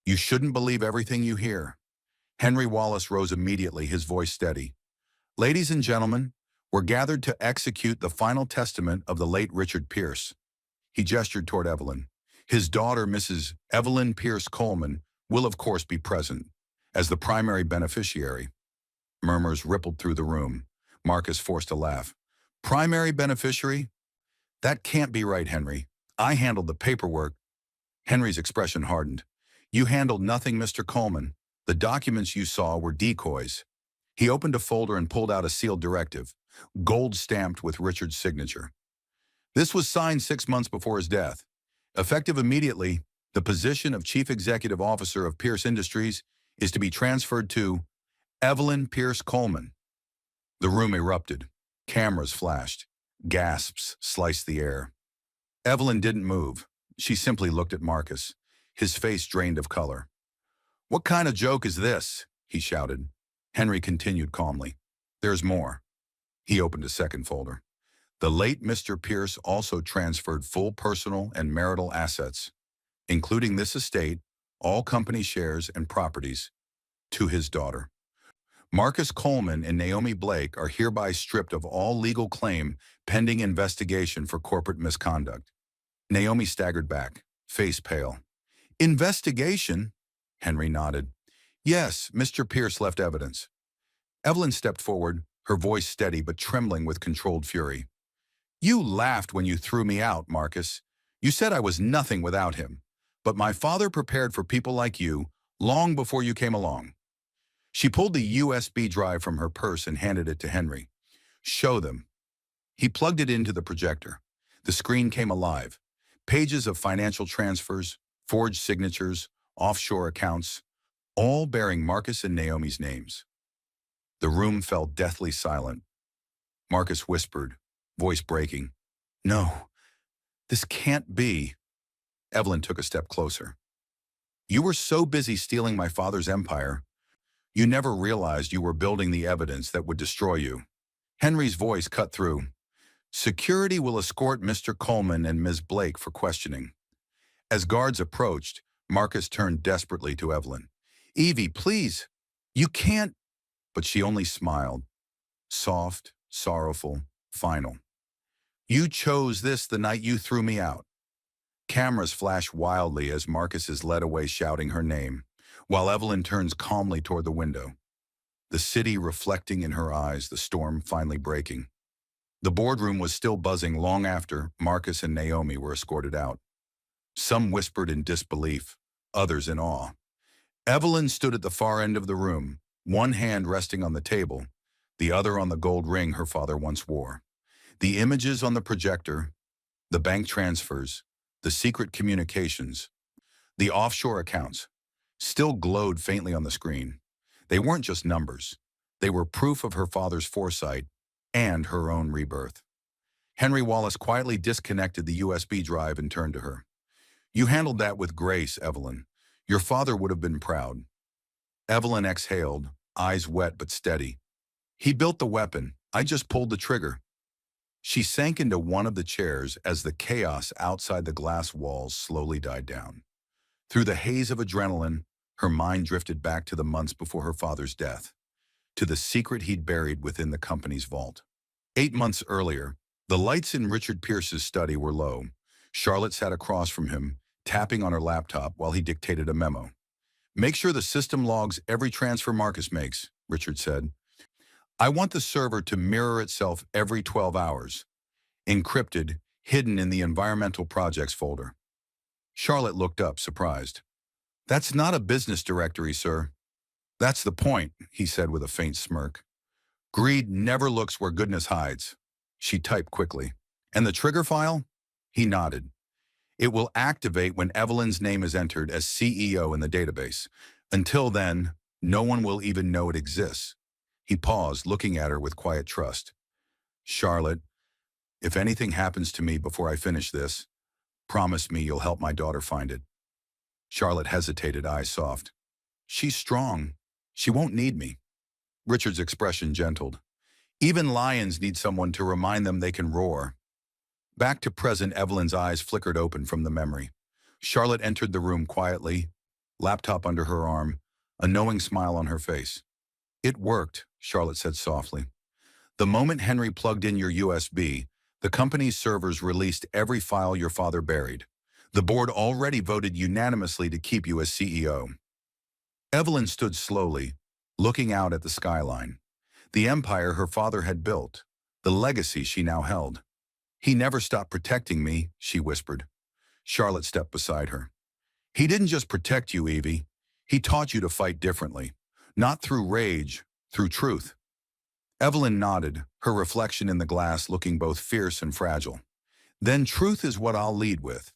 You shouldn't believe everything you hear. Henry Wallace rose immediately, his voice steady. Ladies and gentlemen, we're gathered to execute the final testament of the late Richard Pierce. He gestured toward Evelyn. His daughter, Mrs. Evelyn Pierce Coleman, will of course be present as the primary beneficiary. Murmurs rippled through the room. Marcus forced a laugh. Primary beneficiary? That can't be right, Henry. I handled the paperwork. Henry's expression hardened. You handled nothing, Mr. Coleman. The documents you saw were decoys. He opened a folder and pulled out a sealed directive, gold stamped with Richard's signature. This was signed 6 months before his death. Effective immediately, the position of Chief Executive Officer of Pierce Industries is to be transferred to Evelyn Pierce Coleman. The room erupted. Cameras flashed. Gasps sliced the air. Evelyn didn't move. She simply looked at Marcus, his face drained of color. What kind of joke is this? He shouted. Henry continued calmly. There's more. He opened a second folder. The late Mr. Pierce also transferred full personal and marital assets, including this estate, all company shares and properties, to his daughter. Marcus Coleman and Naomi Blake are hereby stripped of all legal claim pending investigation for corporate misconduct. Naomi staggered back, face pale. Investigation? Henry nodded. Yes, Mr. Pierce left evidence. Evelyn stepped forward, her voice steady but trembling with controlled fury. You laughed when you threw me out, Marcus. You said I was nothing without him. But my father prepared for people like you long before you came along. She pulled the USB drive from her purse and handed it to Henry. Show them. He plugged it into the projector. The screen came alive. Pages of financial transfers, forged signatures, offshore accounts, all bearing Marcus and Naomi's names. The room fell deathly silent. Marcus whispered, voice breaking, No, this can't be. Evelyn took a step closer. You were so busy stealing my father's empire, you never realized you were building the evidence that would destroy you. Henry's voice cut through. Security will escort Mr. Coleman and Ms. Blake for questioning. As guards approached, Marcus turned desperately to Evelyn. Evie, please, you can't. But she only smiled. Soft, sorrowful, final. You chose this the night you threw me out. Cameras flash wildly as Marcus is led away shouting her name, while Evelyn turns calmly toward the window, the city reflecting in her eyes, the storm finally breaking. The boardroom was still buzzing long after Marcus and Naomi were escorted out. Some whispered in disbelief, others in awe. Evelyn stood at the far end of the room, one hand resting on the table, the other on the gold ring her father once wore. The images on the projector, the bank transfers, the secret communications, the offshore accounts, still glowed faintly on the screen. They weren't just numbers. They were proof of her father's foresight and her own rebirth. Henry Wallace quietly disconnected the USB drive and turned to her. "You handled that with grace, Evelyn. Your father would have been proud." Evelyn exhaled, eyes wet but steady. "He built the weapon. I just pulled the trigger." She sank into one of the chairs as the chaos outside the glass walls slowly died down. Through the haze of adrenaline, her mind drifted back to the months before her father's death, to the secret he'd buried within the company's vault. 8 months earlier, the lights in Richard Pierce's study were low. Charlotte sat across from him, tapping on her laptop while he dictated a memo. "Make sure the system logs every transfer Marcus makes," Richard said. "I want the server to mirror itself every 12 hours. Encrypted, hidden in the environmental projects folder." Charlotte looked up, surprised. "That's not a business directory, sir." "That's the point," he said with a faint smirk. "Greed never looks where goodness hides." She typed quickly. "And the trigger file?" He nodded. "It will activate when Evelyn's name is entered as CEO in the database. Until then, no one will even know it exists." He paused, looking at her with quiet trust. "Charlotte, if anything happens to me before I finish this, promise me you'll help my daughter find it." Charlotte hesitated, eyes soft. "She's strong. She won't need me." Richard's expression gentled. "Even lions need someone to remind them they can roar." Back to present, Evelyn's eyes flickered open from the memory. Charlotte entered the room quietly, laptop under her arm, a knowing smile on her face. "It worked," Charlotte said softly. "The moment Henry plugged in your USB, the company's servers released every file your father buried. The board already voted unanimously to keep you as CEO." Evelyn stood slowly, looking out at the skyline. The empire her father had built, the legacy she now held. "He never stopped protecting me," she whispered. Charlotte stepped beside her. "He didn't just protect you, Evie. He taught you to fight differently. Not through rage, through truth." Evelyn nodded, her reflection in the glass looking both fierce and fragile. "Then truth is what I'll lead with."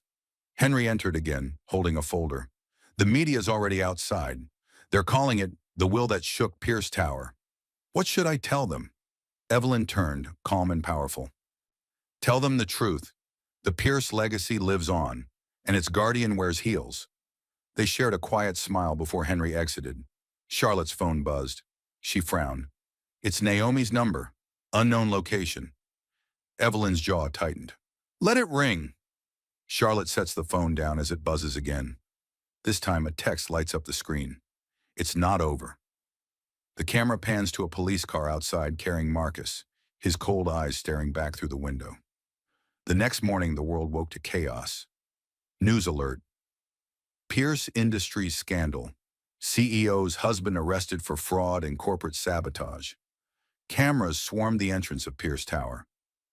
Henry entered again, holding a folder. "The media's already outside. They're calling it the will that shook Pierce Tower. What should I tell them?" Evelyn turned, calm and powerful. "Tell them the truth. The Pierce legacy lives on, and its guardian wears heels." They shared a quiet smile before Henry exited. Charlotte's phone buzzed. She frowned. "It's Naomi's number. Unknown location." Evelyn's jaw tightened. "Let it ring." Charlotte sets the phone down as it buzzes again. This time a text lights up the screen. "It's not over." The camera pans to a police car outside carrying Marcus, his cold eyes staring back through the window. The next morning, the world woke to chaos. News alert. Pierce Industries scandal. CEO's husband arrested for fraud and corporate sabotage. Cameras swarmed the entrance of Pierce Tower.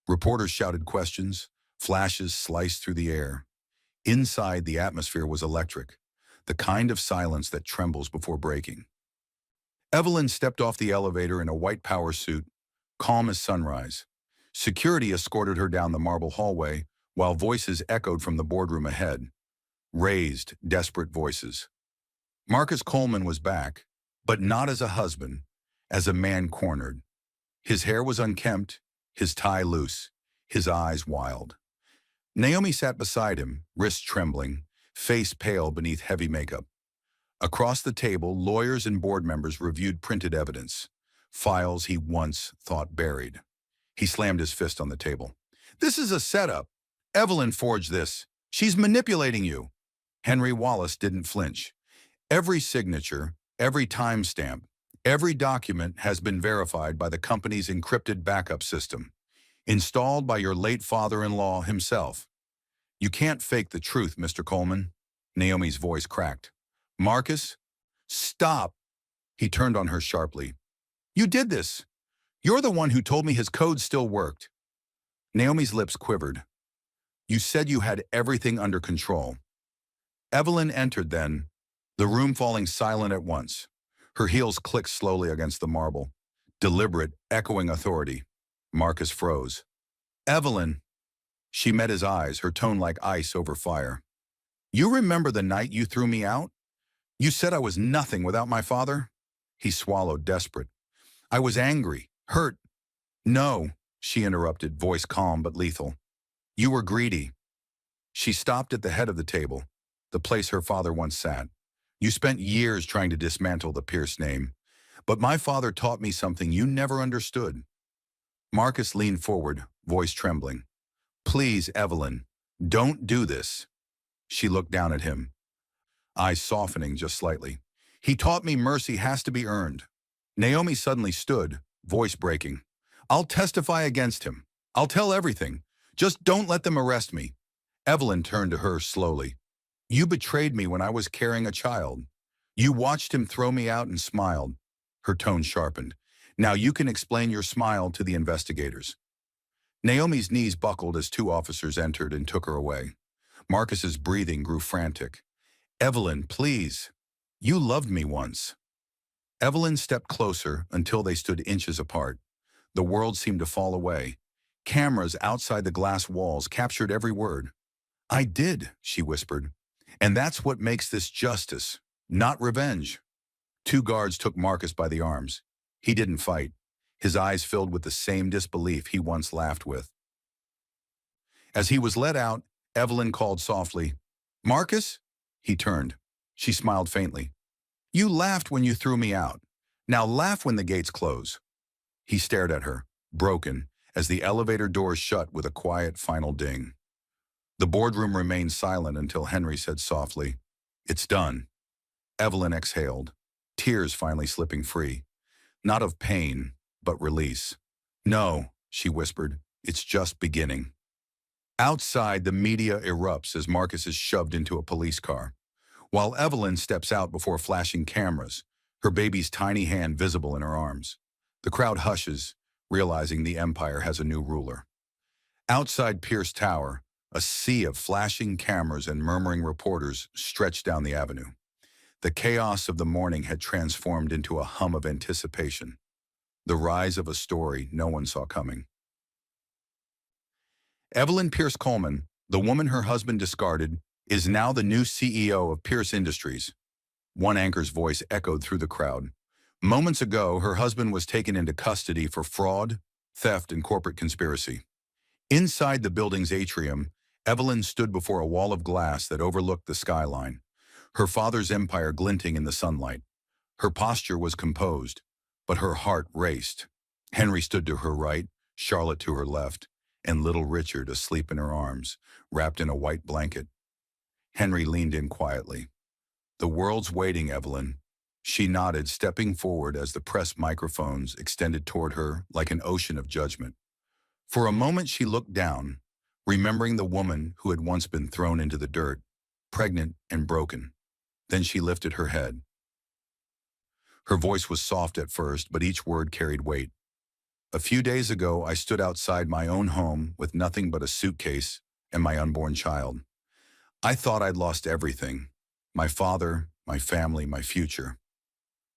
Reporters shouted questions. Flashes sliced through the air. Inside, the atmosphere was electric, the kind of silence that trembles before breaking. Evelyn stepped off the elevator in a white power suit, calm as sunrise. Security escorted her down the marble hallway, while voices echoed from the boardroom ahead. Raised, desperate voices. Marcus Coleman was back, but not as a husband, as a man cornered. His hair was unkempt, his tie loose, his eyes wild. Naomi sat beside him, wrists trembling, face pale beneath heavy makeup. Across the table, lawyers and board members reviewed printed evidence, files he once thought buried. He slammed his fist on the table. "This is a setup. Evelyn forged this. She's manipulating you." Henry Wallace didn't flinch. "Every signature, every timestamp, every document has been verified by the company's encrypted backup system, installed by your late father-in-law himself." You can't fake the truth, Mr. Coleman. Naomi's voice cracked. Marcus, stop. He turned on her sharply. You did this. You're the one who told me his code still worked. Naomi's lips quivered. You said you had everything under control. Evelyn entered then, the room falling silent at once. Her heels clicked slowly against the marble. Deliberate, echoing authority. Marcus froze. Evelyn. She met his eyes, her tone like ice over fire. You remember the night you threw me out? You said I was nothing without my father? He swallowed, desperate. I was angry, hurt. No, she interrupted, voice calm but lethal. You were greedy. She stopped at the head of the table, the place her father once sat. You spent years trying to dismantle the Pierce name, but my father taught me something you never understood. Marcus leaned forward, voice trembling. Please, Evelyn, don't do this. She looked down at him, eyes softening just slightly. He taught me mercy has to be earned. Naomi suddenly stood, voice breaking. I'll testify against him. I'll tell everything. Just don't let them arrest me. Evelyn turned to her slowly. You betrayed me when I was carrying a child. You watched him throw me out and smiled. Her tone sharpened. Now you can explain your smile to the investigators. Naomi's knees buckled as two officers entered and took her away. Marcus's breathing grew frantic. Evelyn, please. You loved me once. Evelyn stepped closer until they stood inches apart. The world seemed to fall away. Cameras outside the glass walls captured every word. I did, she whispered. And that's what makes this justice, not revenge. Two guards took Marcus by the arms. He didn't fight. His eyes filled with the same disbelief he once laughed with. As he was led out, Evelyn called softly, Marcus? He turned. She smiled faintly. You laughed when you threw me out. Now laugh when the gates close. He stared at her, broken, as the elevator doors shut with a quiet final ding. The boardroom remained silent until Henry said softly, It's done. Evelyn exhaled, tears finally slipping free. Not of pain, but release. No, she whispered, it's just beginning. Outside, the media erupts as Marcus is shoved into a police car, while Evelyn steps out before flashing cameras, her baby's tiny hand visible in her arms. The crowd hushes, realizing the empire has a new ruler. Outside Pierce Tower, a sea of flashing cameras and murmuring reporters stretched down the avenue. The chaos of the morning had transformed into a hum of anticipation, the rise of a story no one saw coming. Evelyn Pierce Coleman, the woman her husband discarded, is now the new CEO of Pierce Industries. One anchor's voice echoed through the crowd. Moments ago, her husband was taken into custody for fraud, theft, and corporate conspiracy. Inside the building's atrium, Evelyn stood before a wall of glass that overlooked the skyline, her father's empire glinting in the sunlight. Her posture was composed, but her heart raced. Henry stood to her right, Charlotte to her left, and little Richard asleep in her arms, wrapped in a white blanket. Henry leaned in quietly. The world's waiting, Evelyn. She nodded, stepping forward as the press microphones extended toward her like an ocean of judgment. For a moment she looked down, remembering the woman who had once been thrown into the dirt, pregnant and broken. Then she lifted her head. Her voice was soft at first, but each word carried weight. A few days ago, I stood outside my own home with nothing but a suitcase and my unborn child. I thought I'd lost everything. My father, my family, my future.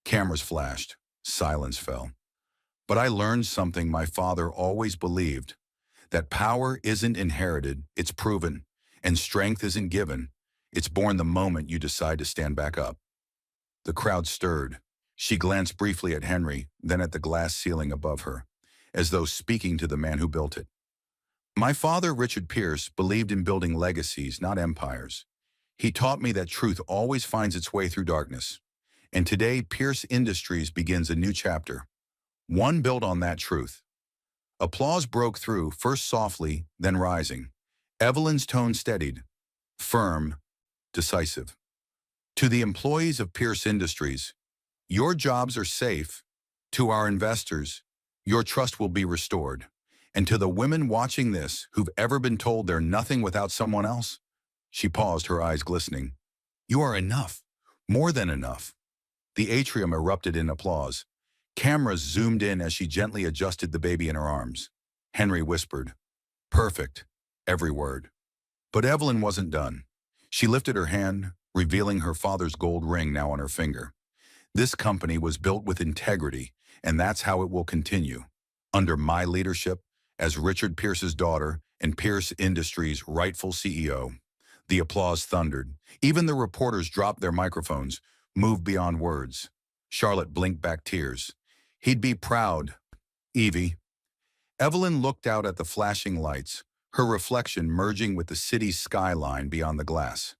Cameras flashed. Silence fell. But I learned something my father always believed, that power isn't inherited, it's proven, and strength isn't given, it's born the moment you decide to stand back up. The crowd stirred. She glanced briefly at Henry, then at the glass ceiling above her, as though speaking to the man who built it. My father, Richard Pierce, believed in building legacies, not empires. He taught me that truth always finds its way through darkness. And today, Pierce Industries begins a new chapter, one built on that truth. Applause broke through, first softly, then rising. Evelyn's tone steadied, firm, decisive. To the employees of Pierce Industries, your jobs are safe. To our investors, your trust will be restored. And to the women watching this who've ever been told they're nothing without someone else, she paused, her eyes glistening. You are enough. More than enough. The atrium erupted in applause. Cameras zoomed in as she gently adjusted the baby in her arms. Henry whispered, perfect, every word. But Evelyn wasn't done. She lifted her hand, revealing her father's gold ring now on her finger. This company was built with integrity, and that's how it will continue. Under my leadership, as Richard Pierce's daughter and Pierce Industries' rightful CEO. The applause thundered. Even the reporters dropped their microphones, moved beyond words. Charlotte blinked back tears. He'd be proud, Evie. Evelyn looked out at the flashing lights, her reflection merging with the city's skyline beyond the glass.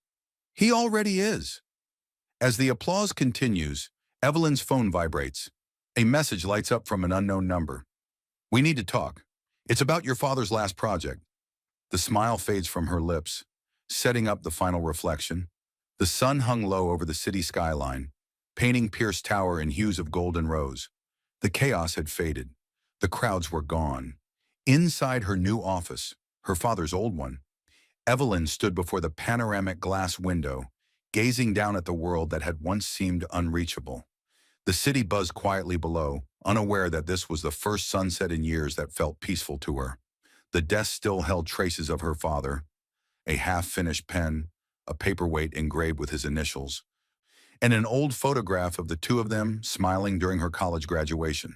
He already is. As the applause continues, Evelyn's phone vibrates. A message lights up from an unknown number. We need to talk. It's about your father's last project. The smile fades from her lips, setting up the final reflection. The sun hung low over the city skyline, painting Pierce Tower in hues of gold and rose. The chaos had faded. The crowds were gone. Inside her new office, her father's old one, Evelyn stood before the panoramic glass window, gazing down at the world that had once seemed unreachable. The city buzzed quietly below, unaware that this was the first sunset in years that felt peaceful to her. The desk still held traces of her father, a half-finished pen, a paperweight engraved with his initials, and an old photograph of the two of them smiling during her college graduation.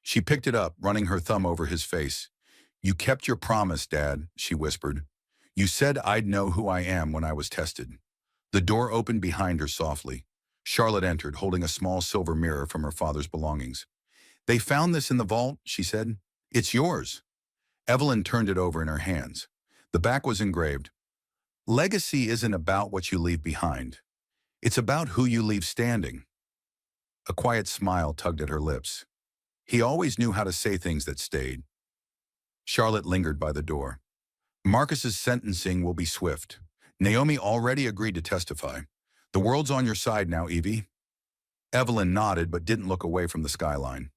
She picked it up, running her thumb over his face. You kept your promise, Dad, she whispered. You said I'd know who I am when I was tested. The door opened behind her softly. Charlotte entered, holding a small silver mirror from her father's belongings. They found this in the vault, she said. It's yours. Evelyn turned it over in her hands. The back was engraved. Legacy isn't about what you leave behind. It's about who you leave standing. A quiet smile tugged at her lips. He always knew how to say things that stayed. Charlotte lingered by the door. Marcus's sentencing will be swift. Naomi already agreed to testify. The world's on your side now, Evie. Evelyn nodded but didn't look away from the skyline.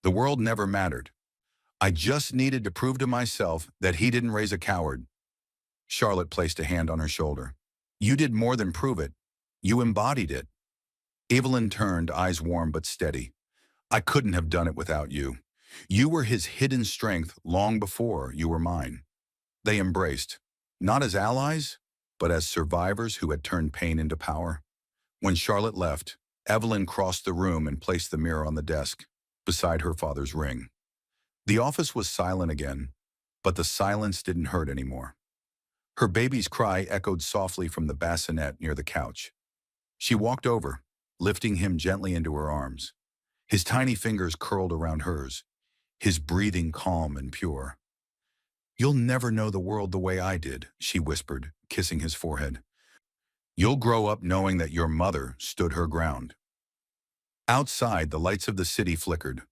The world never mattered. I just needed to prove to myself that he didn't raise a coward. Charlotte placed a hand on her shoulder. You did more than prove it. You embodied it. Evelyn turned, eyes warm but steady. I couldn't have done it without you. You were his hidden strength long before you were mine. They embraced, not as allies, but as survivors who had turned pain into power. When Charlotte left, Evelyn crossed the room and placed the mirror on the desk, beside her father's ring. The office was silent again, but the silence didn't hurt anymore. Her baby's cry echoed softly from the bassinet near the couch. She walked over, lifting him gently into her arms. His tiny fingers curled around hers, his breathing calm and pure. You'll never know the world the way I did, she whispered, kissing his forehead. You'll grow up knowing that your mother stood her ground. Outside, the lights of the city flickered,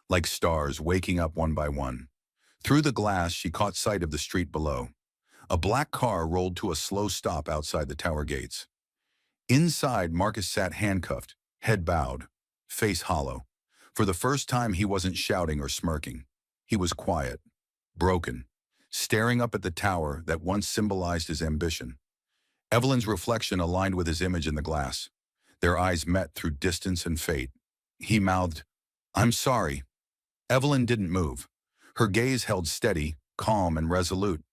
like stars waking up one by one. Through the glass, she caught sight of the street below. A black car rolled to a slow stop outside the tower gates. Inside, Marcus sat handcuffed, head bowed, face hollow. For the first time, he wasn't shouting or smirking. He was quiet, broken, staring up at the tower that once symbolized his ambition. Evelyn's reflection aligned with his image in the glass. Their eyes met through distance and fate. He mouthed, I'm sorry. Evelyn didn't move. Her gaze held steady, calm, and resolute.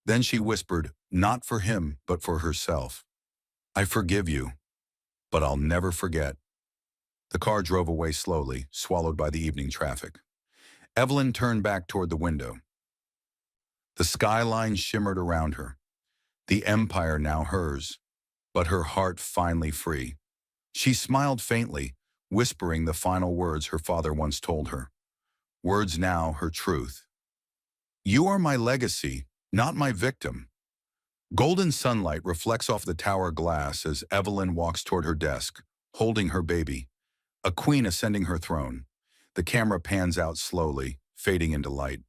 Then she whispered, not for him, but for herself. I forgive you, but I'll never forget. The car drove away slowly, swallowed by the evening traffic. Evelyn turned back toward the window. The skyline shimmered around her. The empire now hers, but her heart finally free. She smiled faintly, whispering the final words her father once told her. Words now her truth. You are my legacy, not my victim. Golden sunlight reflects off the tower glass as Evelyn walks toward her desk, holding her baby, a queen ascending her throne. The camera pans out slowly, fading into light.